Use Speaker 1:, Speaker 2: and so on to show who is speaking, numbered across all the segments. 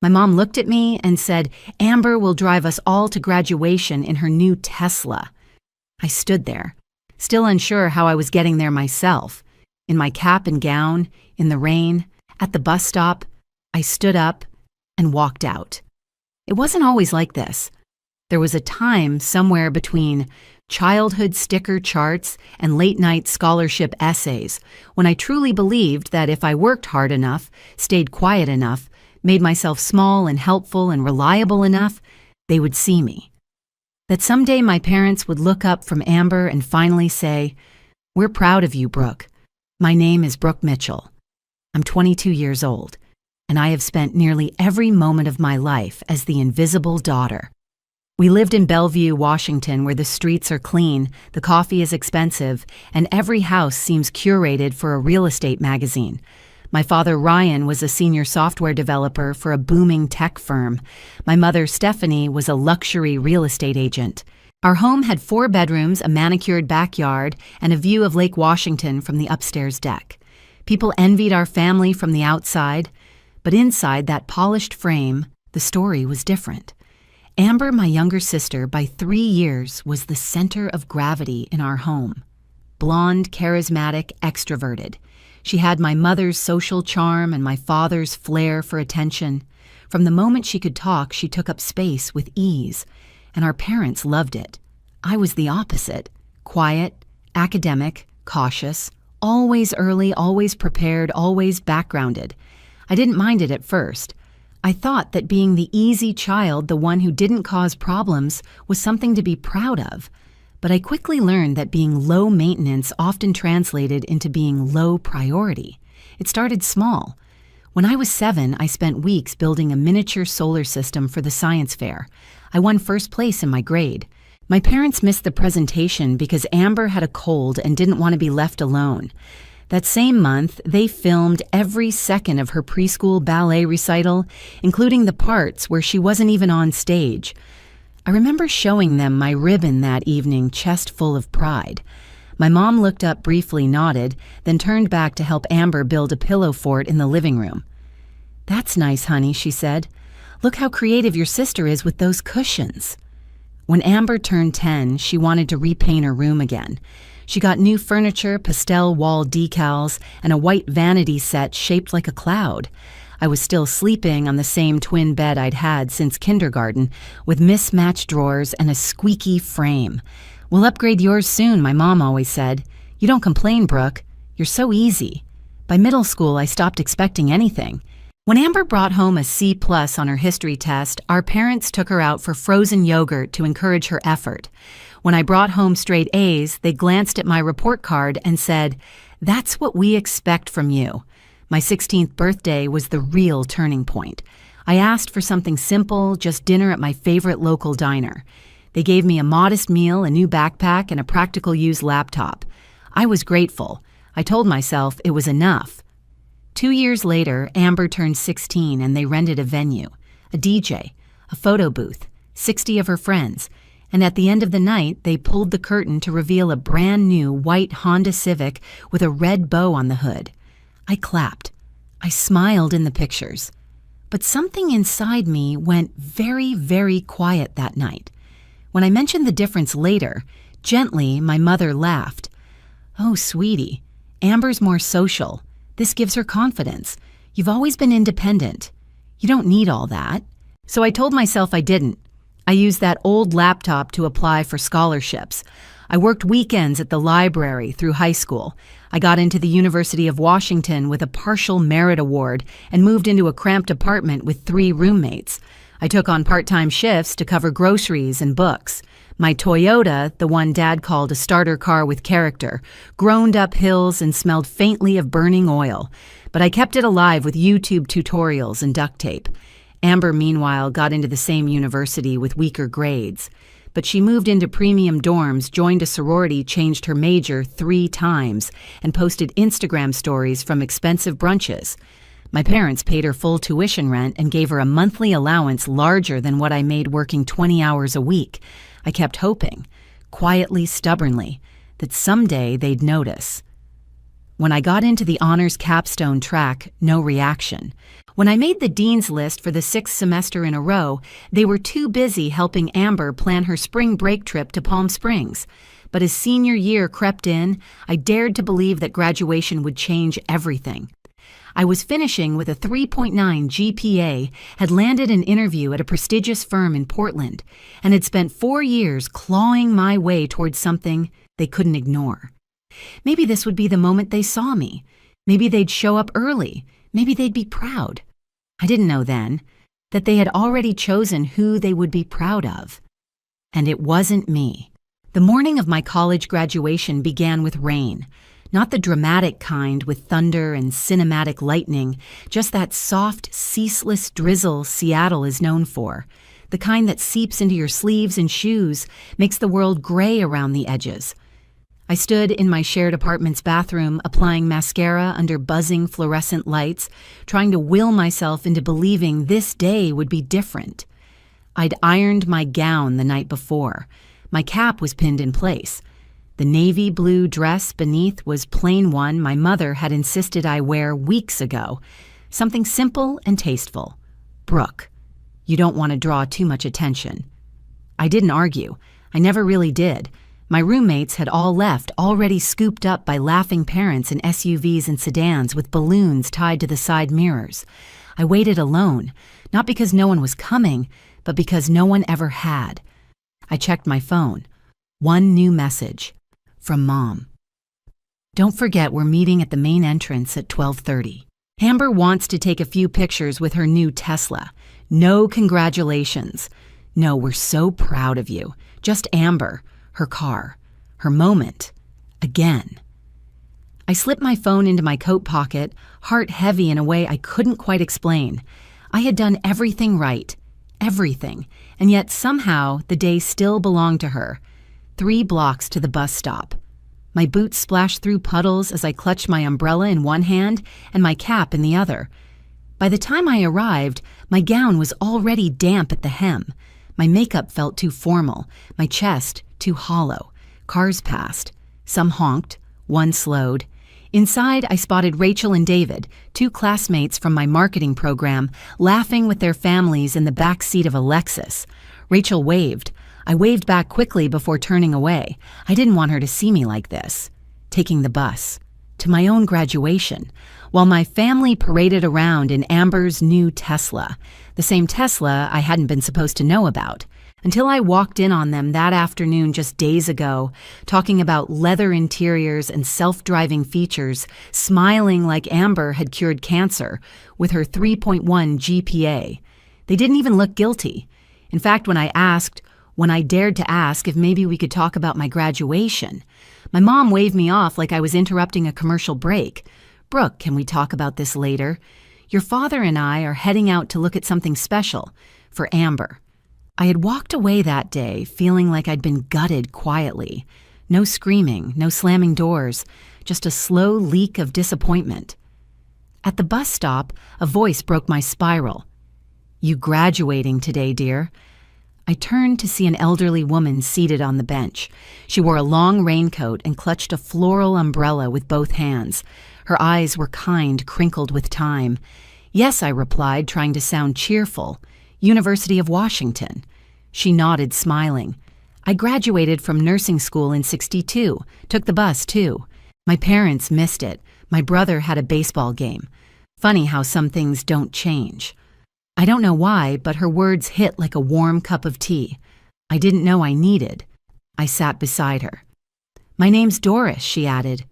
Speaker 1: My mom looked at me and said, "Amber will drive us all to graduation in her new Tesla." I stood there, still unsure how I was getting there myself. In my cap and gown, in the rain, at the bus stop, I stood up and walked out. It wasn't always like this. There was a time somewhere between childhood sticker charts and late-night scholarship essays when I truly believed that if I worked hard enough, stayed quiet enough, made myself small and helpful and reliable enough, they would see me. That someday my parents would look up from Amber and finally say, "We're proud of you, Brooke. My name is Brooke Mitchell. I'm 22 years old, and I have spent nearly every moment of my life as the invisible daughter." We lived in Bellevue, Washington, where the streets are clean, the coffee is expensive, and every house seems curated for a real estate magazine. My father, Ryan, was a senior software developer for a booming tech firm. My mother, Stephanie, was a luxury real estate agent. Our home had 4 bedrooms, a manicured backyard, and a view of Lake Washington from the upstairs deck. People envied our family from the outside, but inside that polished frame, the story was different. Amber, my younger sister, by 3 years, was the center of gravity in our home. Blonde, charismatic, extroverted. She had my mother's social charm and my father's flair for attention. From the moment she could talk, she took up space with ease, and our parents loved it. I was the opposite. Quiet, academic, cautious, always early, always prepared, always backgrounded. I didn't mind it at first. I thought that being the easy child, the one who didn't cause problems, was something to be proud of. But I quickly learned that being low maintenance often translated into being low priority. It started small. When I was 7, I spent weeks building a miniature solar system for the science fair. I won first place in my grade. My parents missed the presentation because Amber had a cold and didn't want to be left alone. That same month, they filmed every second of her preschool ballet recital, including the parts where she wasn't even on stage. I remember showing them my ribbon that evening, chest full of pride. My mom looked up briefly, nodded, then turned back to help Amber build a pillow fort in the living room. "That's nice, honey," she said. "Look how creative your sister is with those cushions." When Amber turned 10, she wanted to repaint her room again. She got new furniture, pastel wall decals, and a white vanity set shaped like a cloud. I was still sleeping on the same twin bed I'd had since kindergarten, with mismatched drawers and a squeaky frame. "We'll upgrade yours soon," my mom always said. "You don't complain, Brooke. You're so easy." By middle school, I stopped expecting anything. When Amber brought home a C+ on her history test, our parents took her out for frozen yogurt to encourage her effort. When I brought home straight A's, they glanced at my report card and said, "That's what we expect from you." My 16th birthday was the real turning point. I asked for something simple, just dinner at my favorite local diner. They gave me a modest meal, a new backpack, and a practical use laptop. I was grateful. I told myself it was enough. 2 years later, Amber turned 16 and they rented a venue, a DJ, a photo booth, 60 of her friends, and at the end of the night, they pulled the curtain to reveal a brand new white Honda Civic with a red bow on the hood. I clapped. I smiled in the pictures. But something inside me went very, very quiet that night. When I mentioned the difference later, gently, my mother laughed. "Oh, sweetie, Amber's more social. This gives her confidence. You've always been independent. You don't need all that." So I told myself I didn't. I used that old laptop to apply for scholarships. I worked weekends at the library through high school. I got into the University of Washington with a partial merit award and moved into a cramped apartment with 3 roommates. I took on part-time shifts to cover groceries and books. My Toyota, the one Dad called a starter car with character, groaned up hills and smelled faintly of burning oil. But I kept it alive with YouTube tutorials and duct tape. Amber, meanwhile, got into the same university with weaker grades. But she moved into premium dorms, joined a sorority, changed her major 3 times, and posted Instagram stories from expensive brunches. My parents paid her full tuition rent and gave her a monthly allowance larger than what I made working 20 hours a week. I kept hoping, quietly, stubbornly, that someday they'd notice. When I got into the honors capstone track, no reaction. When I made the dean's list for the 6th semester in a row, they were too busy helping Amber plan her spring break trip to Palm Springs. But as senior year crept in, I dared to believe that graduation would change everything. I was finishing with a 3.9 GPA, had landed an interview at a prestigious firm in Portland, and had spent 4 years clawing my way towards something they couldn't ignore. Maybe this would be the moment they saw me. Maybe they'd show up early. Maybe they'd be proud. I didn't know then that they had already chosen who they would be proud of. And it wasn't me. The morning of my college graduation began with rain. Not the dramatic kind with thunder and cinematic lightning, just that soft, ceaseless drizzle Seattle is known for. The kind that seeps into your sleeves and shoes, makes the world gray around the edges. I stood in my shared apartment's bathroom, applying mascara under buzzing fluorescent lights, trying to will myself into believing this day would be different. I'd ironed my gown the night before. My cap was pinned in place. The navy blue dress beneath was plain one my mother had insisted I wear weeks ago. Something simple and tasteful. Brooke, you don't want to draw too much attention. I didn't argue. I never really did. My roommates had all left, already scooped up by laughing parents in SUVs and sedans with balloons tied to the side mirrors. I waited alone, not because no one was coming, but because no one ever had. I checked my phone. One new message. From Mom. Don't forget we're meeting at the main entrance at 12:30. Amber wants to take a few pictures with her new Tesla. No congratulations. No, we're so proud of you. Just Amber, her car, her moment. Again. I slipped my phone into my coat pocket, heart heavy in a way I couldn't quite explain. I had done everything right. Everything. And yet somehow the day still belonged to her. 3 blocks to the bus stop. My boots splashed through puddles as I clutched my umbrella in one hand and my cap in the other. By the time I arrived, my gown was already damp at the hem. My makeup felt too formal, my chest too hollow. Cars passed. Some honked, one slowed. Inside, I spotted Rachel and David, 2 classmates from my marketing program, laughing with their families in the back seat of a Lexus. Rachel waved. I waved back quickly before turning away. I didn't want her to see me like this. Taking the bus. To my own graduation. While my family paraded around in Amber's new Tesla. The same Tesla I hadn't been supposed to know about. Until I walked in on them that afternoon just days ago, talking about leather interiors and self-driving features, smiling like Amber had cured cancer with her 3.1 GPA. They didn't even look guilty. In fact, when I dared to ask if maybe we could talk about my graduation, my mom waved me off like I was interrupting a commercial break. Brooke, can we talk about this later? Your father and I are heading out to look at something special for Amber. I had walked away that day feeling like I'd been gutted quietly. No screaming, no slamming doors, just a slow leak of disappointment. At the bus stop, a voice broke my spiral. You graduating today, dear. I turned to see an elderly woman seated on the bench. She wore a long raincoat and clutched a floral umbrella with both hands. Her eyes were kind, crinkled with time. Yes, I replied, trying to sound cheerful. University of Washington. She nodded, smiling. I graduated from nursing school in '62, took the bus too. My parents missed it. My brother had a baseball game. Funny how some things don't change. I don't know why, but her words hit like a warm cup of tea. I didn't know I needed. I sat beside her. My name's Doris, she added.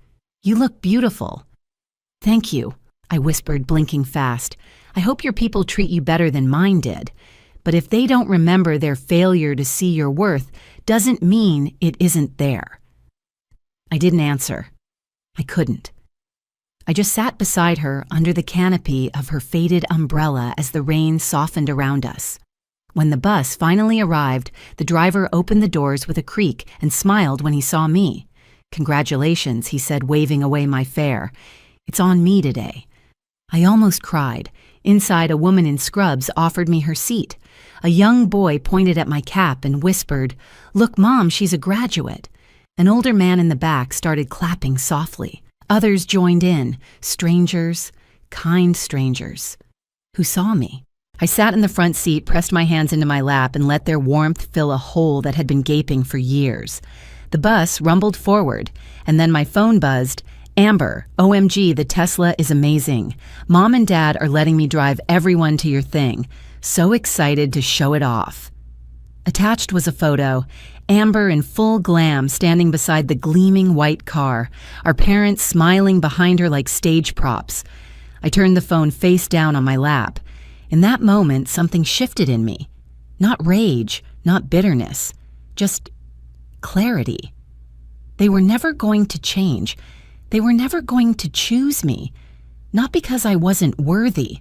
Speaker 1: You look beautiful. Thank you, I whispered, blinking fast. I hope your people treat you better than mine did. But if they don't remember their failure to see your worth, doesn't mean it isn't there. I didn't answer. I couldn't. I just sat beside her under the canopy of her faded umbrella as the rain softened around us. When the bus finally arrived, the driver opened the doors with a creak and smiled when he saw me. Congratulations, he said, waving away my fare. It's on me today. I almost cried. Inside, a woman in scrubs offered me her seat. A young boy pointed at my cap and whispered, Look, Mom, she's a graduate. An older man in the back started clapping softly. Others joined in, strangers, kind strangers. who saw me. I sat in the front seat, pressed my hands into my lap, and let their warmth fill a hole that had been gaping for years. The bus rumbled forward, and then my phone buzzed. "Amber, OMG, the Tesla is amazing. Mom and Dad are letting me drive everyone to your thing. So excited to show it off." Attached was a photo, Amber in full glam standing beside the gleaming white car, our parents smiling behind her like stage props. I turned the phone face down on my lap. In that moment, something shifted in me. Not rage, not bitterness, just clarity. They were never going to change. They were never going to choose me. Not because I wasn't worthy,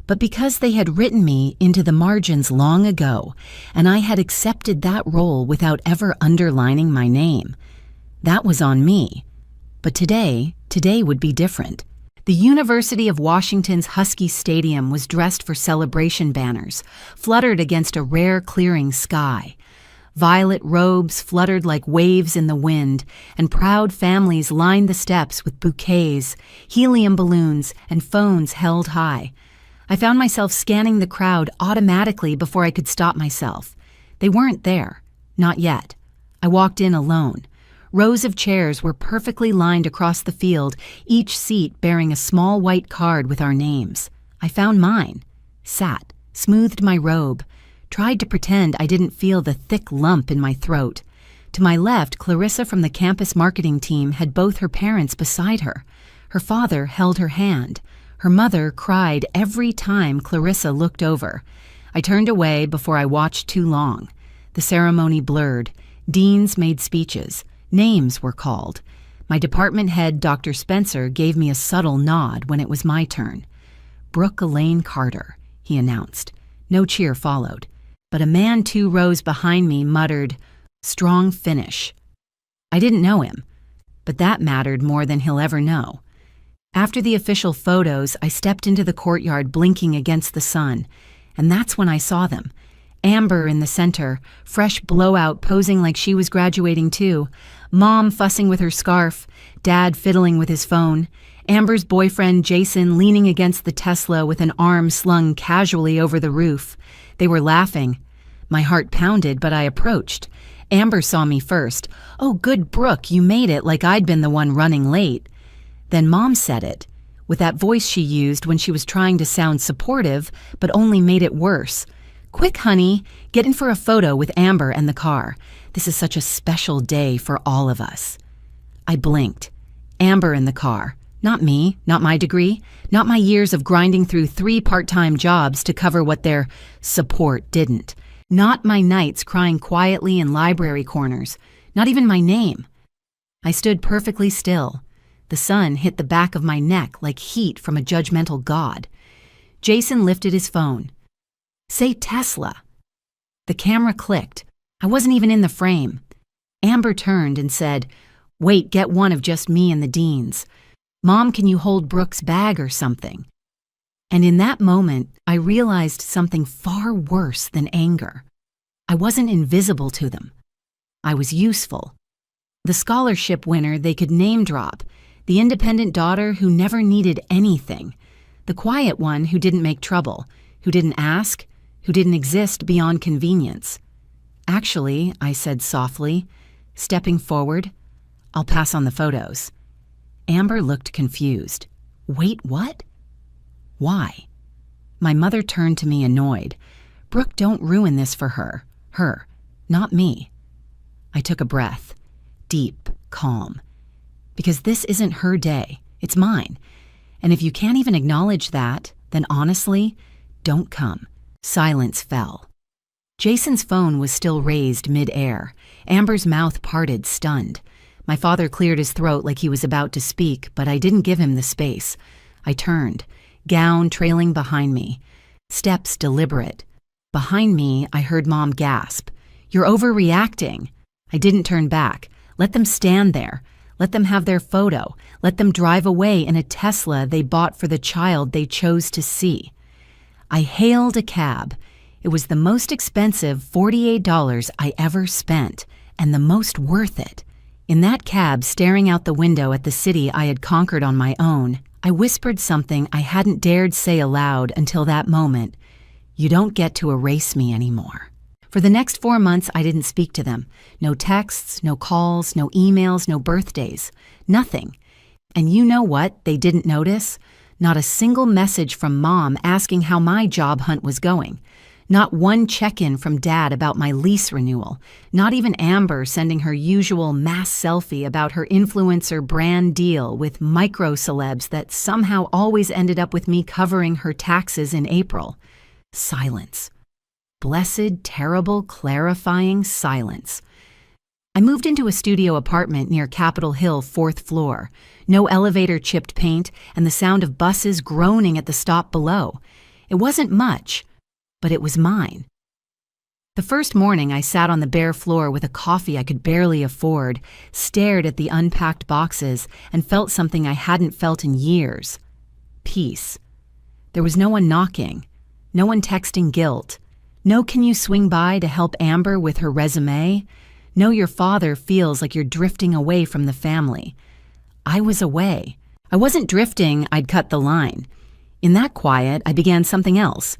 Speaker 1: but because they had written me into the margins long ago, and I had accepted that role without ever underlining my name. That was on me. But today would be different. The University of Washington's Husky Stadium was dressed for celebration banners, fluttered against a rare clearing sky. Violet robes fluttered like waves in the wind, and proud families lined the steps with bouquets, helium balloons, and phones held high. I found myself scanning the crowd automatically before I could stop myself. They weren't there. Not yet. I walked in alone. Rows of chairs were perfectly lined across the field, each seat bearing a small white card with our names. I found mine, sat, smoothed my robe, tried to pretend I didn't feel the thick lump in my throat. To my left, Clarissa from the campus marketing team had both her parents beside her. Her father held her hand. Her mother cried every time Clarissa looked over. I turned away before I watched too long. The ceremony blurred. Deans made speeches. Names were called. My department head, Dr. Spencer, gave me a subtle nod when it was my turn. "Brooke Elaine Carter," he announced. No cheer followed. But a man 2 rows behind me muttered, "Strong finish." I didn't know him, but that mattered more than he'll ever know. After the official photos, I stepped into the courtyard blinking against the sun, and that's when I saw them. Amber in the center, fresh blowout posing like she was graduating too, Mom fussing with her scarf, Dad fiddling with his phone, Amber's boyfriend Jason leaning against the Tesla with an arm slung casually over the roof. They were laughing. My heart pounded, but I approached. Amber saw me first. "Oh, good, Brooke, you made it," like I'd been the one running late. Then Mom said it, with that voice she used when she was trying to sound supportive, but only made it worse. "Quick, honey, get in for a photo with Amber and the car. This is such a special day for all of us." I blinked. Amber in the car. Not me, not my degree, not my years of grinding through 3 part-time jobs to cover what their support didn't. Not my nights crying quietly in library corners. Not even my name. I stood perfectly still. The sun hit the back of my neck like heat from a judgmental god. Jason lifted his phone. "Say Tesla." The camera clicked. I wasn't even in the frame. Amber turned and said, "Wait, get one of just me and the deans. Mom, can you hold Brooke's bag or something?" And in that moment, I realized something far worse than anger. I wasn't invisible to them. I was useful. The scholarship winner they could name drop, the independent daughter who never needed anything, the quiet one who didn't make trouble, who didn't ask, who didn't exist beyond convenience. "Actually," I said softly, stepping forward, "I'll pass on the photos." Amber looked confused. "Wait, what? Why?" My mother turned to me annoyed. "Brooke, don't ruin this for her. Her, not me." I took a breath, deep, calm. Because this isn't her day, it's mine. And if you can't even acknowledge that, then honestly, don't come. Silence fell. Jason's phone was still raised mid-air. Amber's mouth parted, stunned. My father cleared his throat like he was about to speak, but I didn't give him the space. I turned, gown trailing behind me. Steps deliberate. Behind me, I heard Mom gasp, "You're overreacting." I didn't turn back. Let them stand there. Let them have their photo. Let them drive away in a Tesla they bought for the child they chose to see. I hailed a cab. It was the most expensive $48 I ever spent, and the most worth it. In that cab, staring out the window at the city I had conquered on my own, I whispered something I hadn't dared say aloud until that moment. You don't get to erase me anymore. For the next 4 months, I didn't speak to them. No texts, no calls, no emails, no birthdays. Nothing. And you know what they didn't notice? Not a single message from Mom asking how my job hunt was going. Not one check-in from Dad about my lease renewal. Not even Amber sending her usual mass selfie about her influencer brand deal with micro-celebs that somehow always ended up with me covering her taxes in April. Silence. Blessed, terrible, clarifying silence. I moved into a studio apartment near Capitol Hill, 4th floor. No elevator chipped paint and the sound of buses groaning at the stop below. It wasn't much, but it was mine. The first morning, I sat on the bare floor with a coffee I could barely afford, stared at the unpacked boxes, and felt something I hadn't felt in years. Peace. There was no one knocking, no one texting guilt. No, can you swing by to help Amber with her resume? No, your father feels like you're drifting away from the family. I was away. I wasn't drifting, I'd cut the line. In that quiet, I began something else.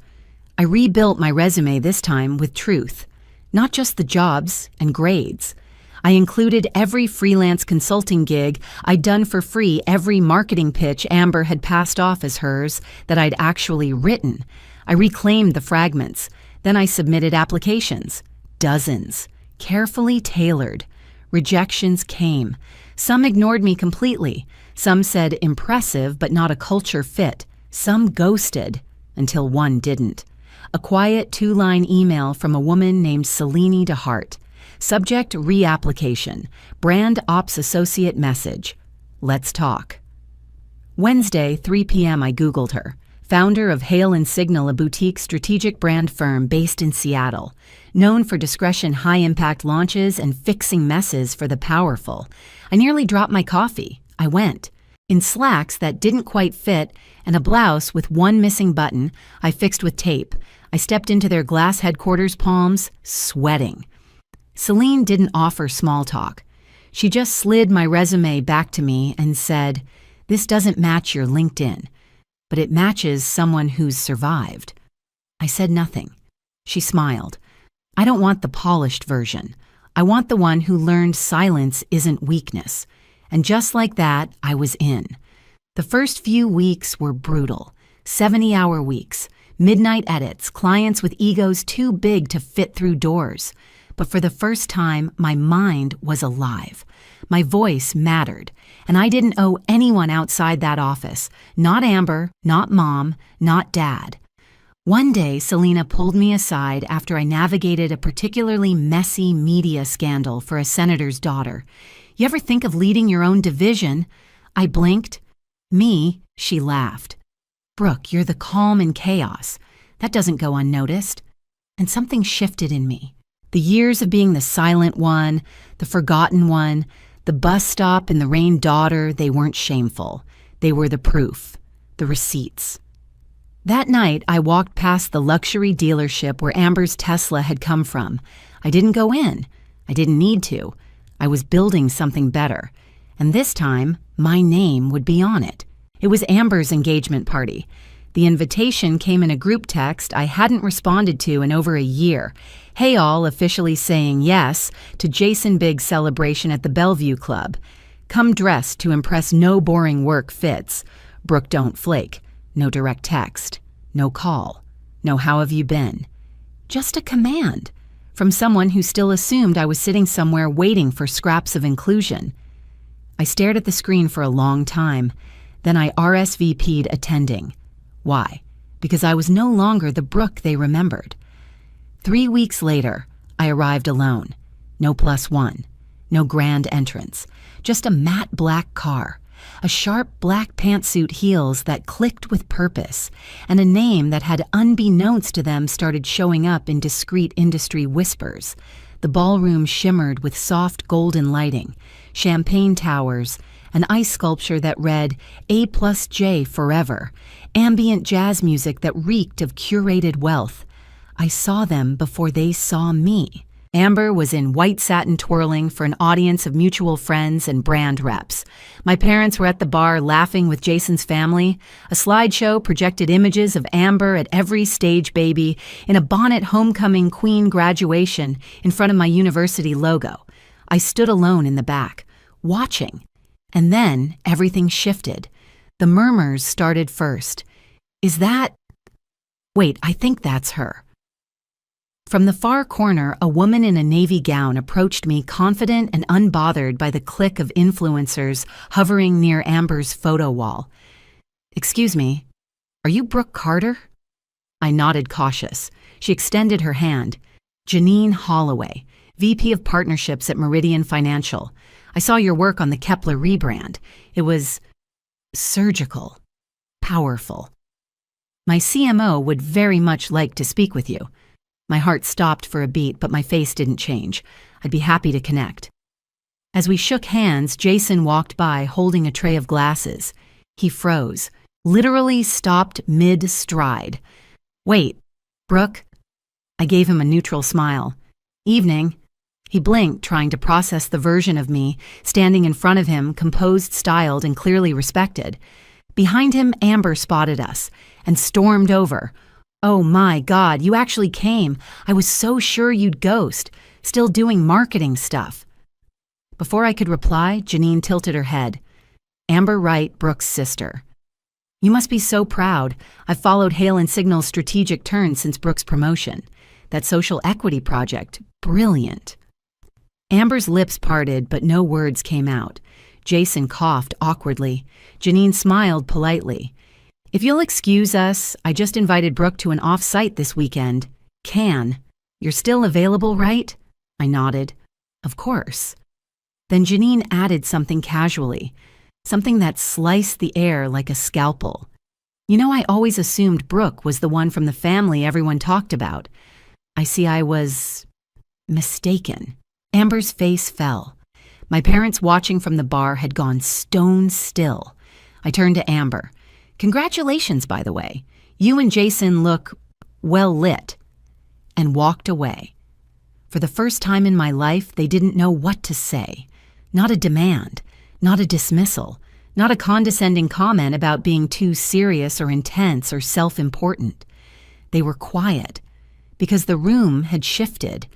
Speaker 1: I rebuilt my resume this time with truth, not just the jobs and grades. I included every freelance consulting gig I'd done for free, every marketing pitch Amber had passed off as hers that I'd actually written. I reclaimed the fragments. Then I submitted applications. Dozens. Carefully tailored. Rejections came. Some ignored me completely. Some said impressive but not a culture fit. Some ghosted, until one didn't. A quiet 2-line email from a woman named Selene DeHart. Subject, reapplication. Brand Ops Associate message. Let's talk. Wednesday, 3 p.m. I Googled her. Founder of Hail & Signal, a boutique strategic brand firm based in Seattle. Known for discretion high-impact launches and fixing messes for the powerful. I nearly dropped my coffee. I went. In slacks that didn't quite fit and a blouse with one missing button I fixed with tape, I stepped into their glass headquarters palms, sweating. Selene didn't offer small talk. She just slid my resume back to me and said, "This doesn't match your LinkedIn, but it matches someone who's survived." I said nothing. She smiled. "I don't want the polished version. I want the one who learned silence isn't weakness." And just like that, I was in. The first few weeks were brutal. 70-hour weeks, midnight edits, clients with egos too big to fit through doors. But for the first time, my mind was alive. My voice mattered, and I didn't owe anyone outside that office. Not Amber, not Mom, not Dad. One day, Selena pulled me aside after I navigated a particularly messy media scandal for a senator's daughter. "You ever think of leading your own division?" I blinked. "Me?" She laughed. "Brooke, you're the calm in chaos. That doesn't go unnoticed." And something shifted in me. The years of being the silent one, the forgotten one, the bus stop and the rain daughter, they weren't shameful. They were the proof, the receipts. That night, I walked past the luxury dealership where Amber's Tesla had come from. I didn't go in. I didn't need to. I was building something better. And this time, my name would be on it. It was Amber's engagement party. The invitation came in a group text I hadn't responded to in over a year. Hey all, officially saying yes to Jason Big's celebration at the Bellevue Club. Come dressed to impress, no boring work fits. Brooke, don't flake. No direct text. No call. No how have you been. Just a command from someone who still assumed I was sitting somewhere waiting for scraps of inclusion. I stared at the screen for a long time. Then I RSVP'd attending. Why? Because I was no longer the Brooke they remembered. 3 weeks later, I arrived alone. No +1. No grand entrance. Just a matte black car. A sharp black pantsuit heels that clicked with purpose, and a name that had unbeknownst to them started showing up in discreet industry whispers. The ballroom shimmered with soft golden lighting, champagne towers, an ice sculpture that read A+J forever, ambient jazz music that reeked of curated wealth. I saw them before they saw me. Amber was in white satin twirling for an audience of mutual friends and brand reps. My parents were at the bar laughing with Jason's family. A slideshow projected images of Amber at every stage baby in a bonnet homecoming queen graduation in front of my university logo. I stood alone in the back, watching. And then everything shifted. The murmurs started first. Is that... Wait, I think that's her. From the far corner, a woman in a navy gown approached me, confident and unbothered by the clique of influencers hovering near Amber's photo wall. "Excuse me, are you Brooke Carter?" I nodded, cautious. She extended her hand. "Janine Holloway, VP of Partnerships at Meridian Financial. I saw your work on the Kepler rebrand. It was surgical, powerful. My CMO would very much like to speak with you." My heart stopped for a beat, but my face didn't change. I'd be happy to connect. As we shook hands, Jason walked by holding a tray of glasses. He froze, literally stopped mid-stride. "Wait, Brooke?" I gave him a neutral smile. "Evening." He blinked, trying to process the version of me, standing in front of him, composed, styled, and clearly respected. Behind him, Amber spotted us and stormed over. "Oh my God, you actually came. I was so sure you'd ghost. Still doing marketing stuff." Before I could reply, Janine tilted her head. "Amber Wright, Brooke's sister. You must be so proud. I've followed Hale and Signal's strategic turn since Brooke's promotion. That social equity project, brilliant." Amber's lips parted, but no words came out. Jason coughed awkwardly. Janine smiled politely. "If you'll excuse us, I just invited Brooke to an off-site this weekend. You're still available, right?" I nodded. "Of course." Then Janine added something casually, something that sliced the air like a scalpel. "You know, I always assumed Brooke was the one from the family everyone talked about. I see I was... mistaken." Amber's face fell. My parents watching from the bar had gone stone still. I turned to Amber. "Congratulations, by the way. You and Jason look well lit," and walked away. For the first time in my life, they didn't know what to say. Not a demand, not a dismissal, not a condescending comment about being too serious or intense or self-important. They were quiet, because the room had shifted,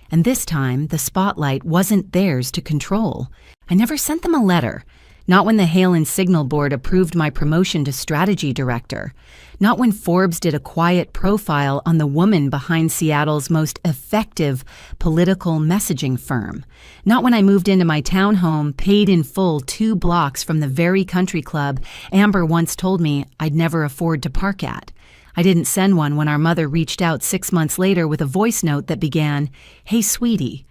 Speaker 1: and this time the spotlight wasn't theirs to control. I never sent them a letter. Not when the Hale and Signal board approved my promotion to strategy director. Not when Forbes did a quiet profile on the woman behind Seattle's most effective political messaging firm. Not when I moved into my townhome, paid in full 2 blocks from the very country club Amber once told me I'd never afford to park at. I didn't send one when our mother reached out 6 months later with a voice note that began, "Hey, sweetie.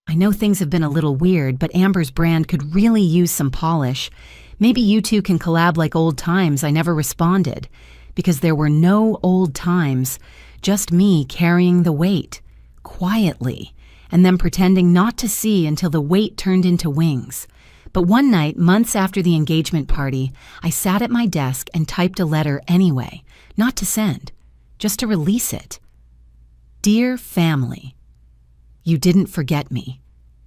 Speaker 1: I know things have been a little weird, but Amber's brand could really use some polish. Maybe you two can collab like old times." I never responded, because there were no old times, just me carrying the weight, quietly, and then pretending not to see until the weight turned into wings. But one night, months after the engagement party, I sat at my desk and typed a letter anyway, not to send, just to release it. "Dear family, you didn't forget me.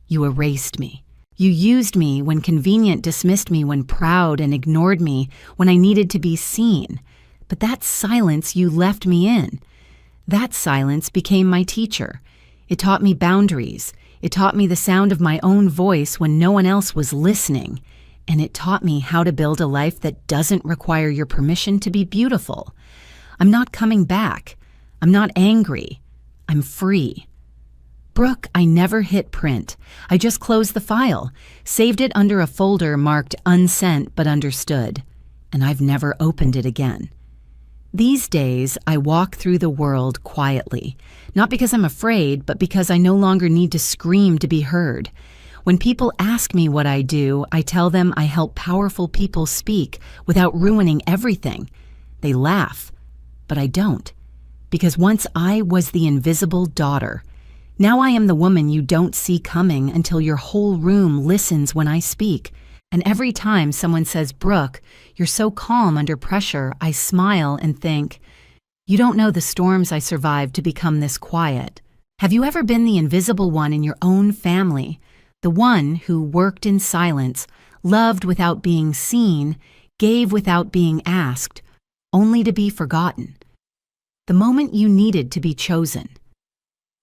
Speaker 1: You erased me. You used me when convenient, dismissed me when proud, and ignored me when I needed to be seen. But that silence you left me in, that silence became my teacher. It taught me boundaries. It taught me the sound of my own voice when no one else was listening. And it taught me how to build a life that doesn't require your permission to be beautiful. I'm not coming back. I'm not angry. I'm free." Brooke, I never hit print. I just closed the file, saved it under a folder marked unsent but understood, and I've never opened it again. These days, I walk through the world quietly, not because I'm afraid, but because I no longer need to scream to be heard. When people ask me what I do, I tell them I help powerful people speak without ruining everything. They laugh, but I don't, because once I was the invisible daughter. Now I am the woman you don't see coming until your whole room listens when I speak. And every time someone says, "Brooke, you're so calm under pressure," I smile and think, you don't know the storms I survived to become this quiet. Have you ever been the invisible one in your own family? The one who worked in silence, loved without being seen, gave without being asked, only to be forgotten. The moment you needed to be chosen.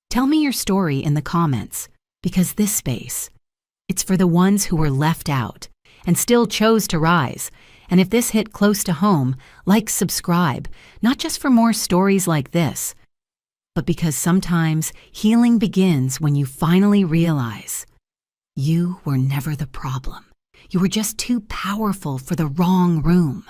Speaker 1: Tell me your story in the comments, because this space, it's for the ones who were left out and still chose to rise. And if this hit close to home, like, subscribe, not just for more stories like this, but because sometimes healing begins when you finally realize you were never the problem. You were just too powerful for the wrong room.